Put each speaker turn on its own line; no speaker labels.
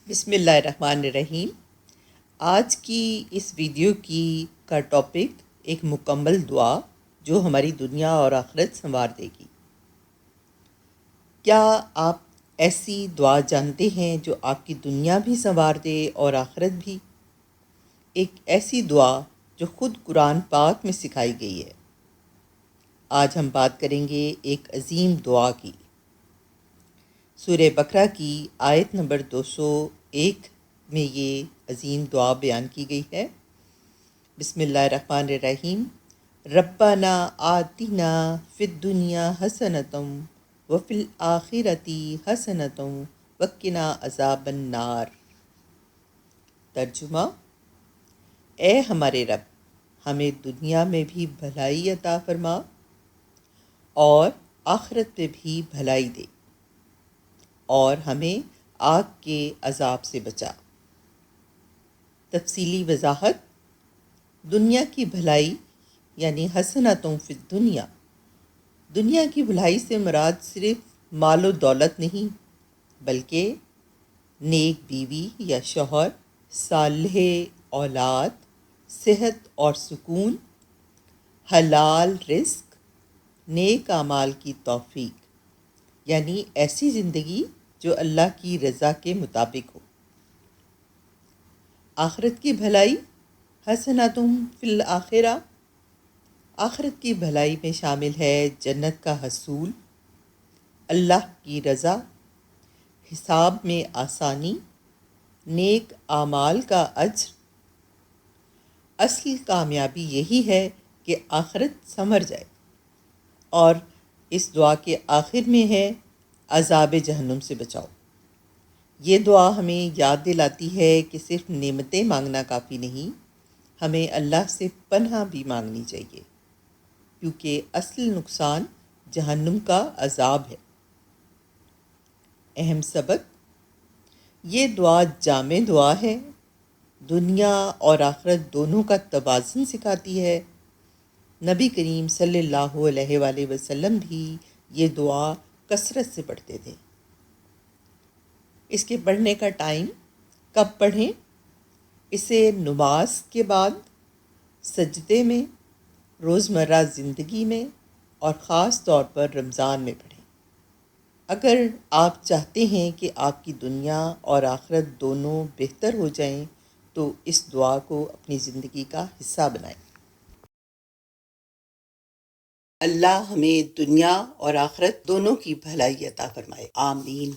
بسم اللہ الرحمن الرحیم۔ آج کی اس ویڈیو کا ٹاپک ایک مکمل دعا جو ہماری دنیا اور آخرت سنوار دے گی۔ کیا آپ ایسی دعا جانتے ہیں جو آپ کی دنیا بھی سنوار دے اور آخرت بھی؟ ایک ایسی دعا جو خود قرآن پاک میں سکھائی گئی ہے۔ آج ہم بات کریں گے ایک عظیم دعا کی۔ سورہ بقرہ کی آیت نمبر 201 میں یہ عظیم دعا بیان کی گئی ہے۔ بسم اللہ الرحمن الرحیم۔ ربنا آتنا فی الدنیا حسنۃ وفی الآخرۃ حسنۃ وقنا عذاب النار۔ ترجمہ: اے ہمارے رب، ہمیں دنیا میں بھی بھلائی عطا فرما اور آخرت میں بھی بھلائی دے، اور ہمیں آگ کے عذاب سے بچا۔ تفصیلی وضاحت: دنیا کی بھلائی یعنی حسنۃ فی الدنیا، دنیا کی بھلائی سے مراد صرف مال و دولت نہیں، بلکہ نیک بیوی یا شوہر، صالح اولاد، صحت اور سکون، حلال رزق، نیک اعمال کی توفیق، یعنی ایسی زندگی جو اللہ کی رضا کے مطابق ہو۔ آخرت کی بھلائی حسنۃ فی الآخرہ، آخرت کی بھلائی میں شامل ہے جنت کا حصول، اللہ کی رضا، حساب میں آسانی، نیک اعمال کا اجر۔ اصل کامیابی یہی ہے کہ آخرت سنور جائے۔ اور اس دعا کے آخر میں ہے عذاب جہنم سے بچاؤ۔ یہ دعا ہمیں یاد دلاتی ہے کہ صرف نعمتیں مانگنا کافی نہیں، ہمیں اللہ سے پناہ بھی مانگنی چاہیے، کیونکہ اصل نقصان جہنم کا عذاب ہے۔ اہم سبق: یہ دعا جامع دعا ہے، دنیا اور آخرت دونوں کا توازن سکھاتی ہے۔ نبی کریم صلی اللہ علیہ وآلہ وسلم بھی یہ دعا کثرت سے پڑھتے تھے۔ اس کے پڑھنے کا ٹائم: کب پڑھیں؟ اسے نماز کے بعد، سجدے میں، روزمرہ زندگی میں، اور خاص طور پر رمضان میں پڑھیں۔ اگر آپ چاہتے ہیں کہ آپ کی دنیا اور آخرت دونوں بہتر ہو جائیں تو اس دعا کو اپنی زندگی کا حصہ بنائیں۔ اللہ ہمیں دنیا اور آخرت دونوں کی بھلائی عطا فرمائے، آمین۔